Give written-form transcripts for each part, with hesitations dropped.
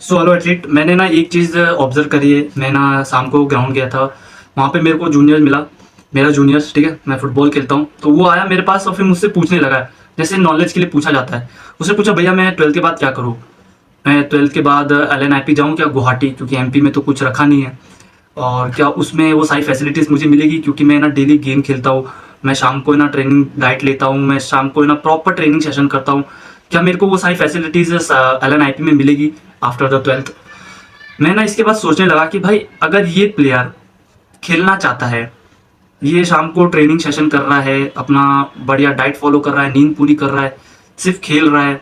So hello athlete, मैंने ना एक चीज़ ऑब्जर्व करी है। मैं ना शाम को ग्राउंड गया था, वहाँ पे मेरे को जूनियर मिला, मेरा जूनियर्स, ठीक है। मैं फुटबॉल खेलता हूँ, तो वो आया मेरे पास और फिर मुझसे पूछने लगा, जैसे नॉलेज के लिए पूछा जाता है। उसने पूछा, भैया मैं 12th के बाद क्या करूँ? मैं 12th के बाद LNIP जाऊँ क्या गुवाहाटी, क्योंकि MP में तो कुछ रखा नहीं है। और क्या उसमें वो सारी फैसिलिटीज़ मुझे मिलेगी, क्योंकि मैं ना डेली गेम खेलता हूँ, मैं शाम को ना ट्रेनिंग डाइट लेता हूँ, मैं शाम को ना प्रॉपर ट्रेनिंग सेशन करता हूँ। क्या मेरे को वो सारी फैसिलिटीज़ LNIP में मिलेगी आफ्टर द 12th? मैं ना इसके बाद सोचने लगा कि भाई अगर ये प्लेयर खेलना चाहता है, ये शाम को ट्रेनिंग सेशन कर रहा है, अपना बढ़िया डाइट फॉलो कर रहा है, नींद पूरी कर रहा है, सिर्फ खेल रहा है,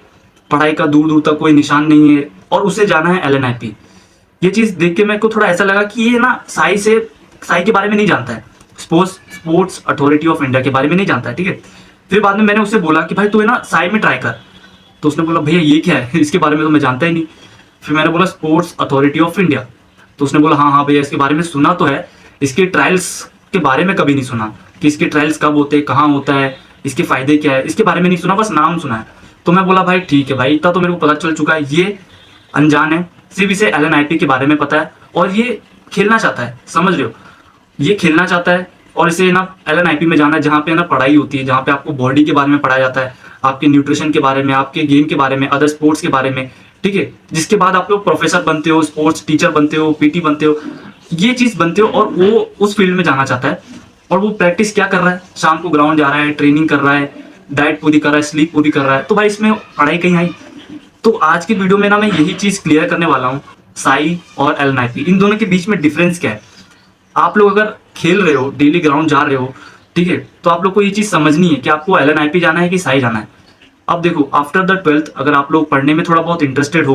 पढ़ाई का दूर दूर तक कोई निशान नहीं है, और उसे जाना है LNIP। ये चीज़ देख के मेरे को थोड़ा ऐसा लगा कि ये ना साई के बारे में नहीं जानता है, sports sports authority of India के बारे में नहीं जानता है, ठीक है। फिर बाद में मैंने उससे बोला कि भाई तू है ना साई में ट्राई कर। तो उसने बोला, भैया ये क्या है? इसके बारे में तो मैं जानता ही नहीं। फिर मैंने बोला, स्पोर्ट्स अथॉरिटी ऑफ इंडिया। तो उसने बोला, हाँ हाँ भैया, इसके बारे में सुना तो है, इसके ट्रायल्स के बारे में कभी नहीं सुना कि इसके ट्रायल्स कब होते हैं, कहाँ होता है, इसके फायदे क्या है, इसके बारे में नहीं सुना, बस नाम सुना है। तो मैं बोला, भाई ठीक है भाई, इतना तो मेरे को पता चल चुका है, ये अनजान है, सिर्फ इसे LNIP के बारे में पता है और ये खेलना चाहता है, समझ रहे हो? ये खेलना चाहता है और इसे ना LNIP में जाना है, जहाँ पे ना पढ़ाई होती है, जहाँ पे आपको बॉडी के बारे में पढ़ाया जाता है, आपके न्यूट्रिशन के बारे में, आपके गेम के बारे में, अदर स्पोर्ट्स के बारे में, ठीक है। जिसके बाद आप लोग प्रोफेसर बनते हो, स्पोर्ट्स टीचर बनते हो, PT बनते हो, ये चीज़ बनते हो, और वो उस फील्ड में जाना चाहता है। और वो प्रैक्टिस क्या कर रहा है? शाम को ग्राउंड जा रहा है, ट्रेनिंग कर रहा है, डाइट पूरी कर रहा है, स्लीप पूरी कर रहा है। तो भाई इसमें पढ़ाई कहीं आई? तो आज की वीडियो में ना मैं यही चीज़ क्लियर करने वाला हूँ, साई और LNIP, इन दोनों के बीच में डिफरेंस क्या है। आप लोग अगर खेल रहे हो, डेली ग्राउंड जा रहे हो, ठीक है, तो आप लोग को ये चीज़ समझनी है कि आपको LNIP जाना है कि साई जाना है। अब देखो, आफ्टर द 12th अगर आप लोग पढ़ने में थोड़ा बहुत इंटरेस्टेड हो,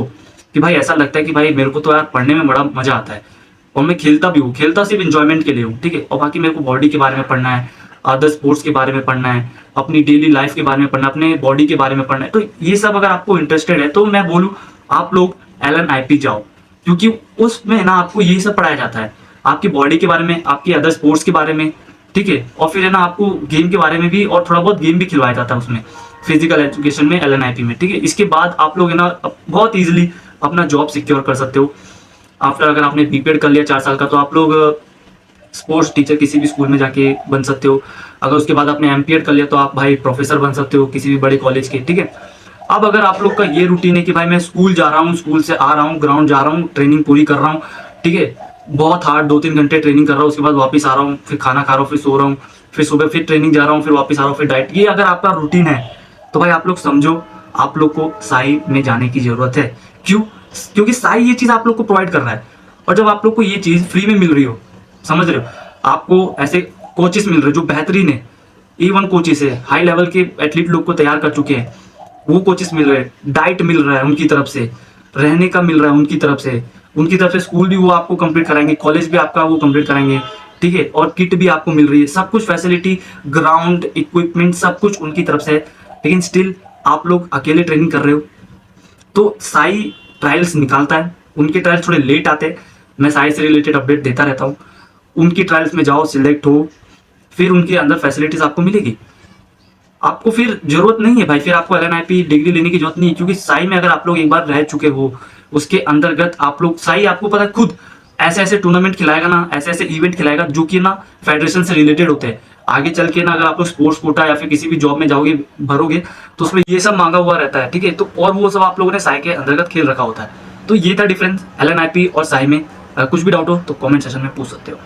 कि भाई ऐसा लगता है कि भाई मेरे को तो यार पढ़ने में बड़ा मजा आता है, और मैं खेलता भी हूँ, खेलता सिर्फ इंजॉयमेंट के लिए हूँ, ठीक है, और बाकी मेरे को बॉडी के बारे में पढ़ना है, अदर स्पोर्ट्स के बारे में पढ़ना है, अपनी डेली लाइफ के बारे में पढ़ना है, अपने बॉडी के बारे में पढ़ना है, तो ये सब अगर आपको इंटरेस्टेड है तो मैं बोलूँ आप लोग LNIP जाओ, क्योंकि उसमें ना आपको यही सब पढ़ाया जाता है, आपकी बॉडी के बारे में, आपकी अदर स्पोर्ट्स के बारे में, ठीक है। और फिर है ना आपको गेम के बारे में भी, और थोड़ा बहुत गेम भी खिलवाया जाता है उसमें, फिजिकल एजुकेशन में, LNIP में, ठीक है। इसके बाद आप लोग है ना बहुत ईजिली अपना जॉब सिक्योर कर सकते हो। आफ्टर अगर आपने BPED कर लिया 4 साल का, तो आप लोग स्पोर्ट्स टीचर किसी भी स्कूल में जाके बन सकते हो। अगर उसके बाद आपने MPED कर लिया तो आप भाई प्रोफेसर बन सकते हो किसी भी बड़े कॉलेज के, ठीक है। अब अगर आप लोग का ये रूटीन है कि भाई मैं स्कूल जा रहा हूँ, स्कूल से आ रहा हूँ, ग्राउंड जा रहा हूँ, ट्रेनिंग पूरी कर रहा हूँ, ठीक है, बहुत हार्ड 2-3 घंटे ट्रेनिंग कर रहा हूँ, उसके बाद वापस आ रहा हूँ, फिर खाना खा रहा हूँ, फिर सो रहा हूँ, फिर सुबह फिर ट्रेनिंग जा रहा हूँ, फिर वापस आ रहा हूँ, फिर डाइट, ये अगर आपका रूटीन है तो भाई आप लोग समझो, आप लोग को साई में जाने की जरूरत है। क्यों? क्योंकि साई ये चीज़ आप लोग को प्रोवाइड कर रहा है, और जब आप लोग को ये चीज़ फ्री में मिल रही हो, समझ रहे हो, आपको ऐसे कोचेस मिल रहे हैं जो बेहतरीन है, E1 कोचेस है, हाई लेवल के एथलीट लोग को तैयार कर चुके हैं, वो कोचेस मिल रहे हैं, डाइट मिल रहा है उनकी तरफ से, रहने का मिल रहा है उनकी तरफ से स्कूल भी वो आपको कंप्लीट कराएंगे, कॉलेज भी आपका वो कंप्लीट कराएंगे, ठीक है, और किट भी आपको मिल रही है, सब कुछ फैसिलिटी, ग्राउंड इक्विपमेंट सब कुछ उनकी तरफ से है। लेकिन स्टिल आप लोग अकेले ट्रेनिंग कर रहे हो। तो साई ट्रायल्स निकालता है, उनके ट्रायल्स थोड़े लेट आते हैं, मैं साई से रिलेटेड अपडेट देता रहता हूँ। उनकी ट्रायल्स में जाओ, सिलेक्ट हो, फिर उनके अंदर फैसिलिटीज आपको मिलेगी। आपको फिर जरूरत नहीं है भाई, फिर आपको LNIP डिग्री लेने की जरूरत नहीं है, क्योंकि साई में अगर आप लोग एक बार रह चुके हो, उसके अंतर्गत आप लोग, साई आपको पता है खुद ऐसे ऐसे टूर्नामेंट खिलाएगा ना, ऐसे ऐसे इवेंट खिलाएगा जो कि ना फेडरेशन से रिलेटेड होते हैं। आगे चल के ना अगर आप लोग स्पोर्ट्स कोटा या फिर किसी भी जॉब में जाओगे, भरोगे, तो उसमें ये सब मांगा हुआ रहता है, ठीक है। तो और वो सब आप लोगों ने साई के अंतर्गत खेल रखा होता है। तो ये था डिफरेंस LNIP और साई में। कुछ भी डाउट हो तो कमेंट सेक्शन में पूछ सकते हो।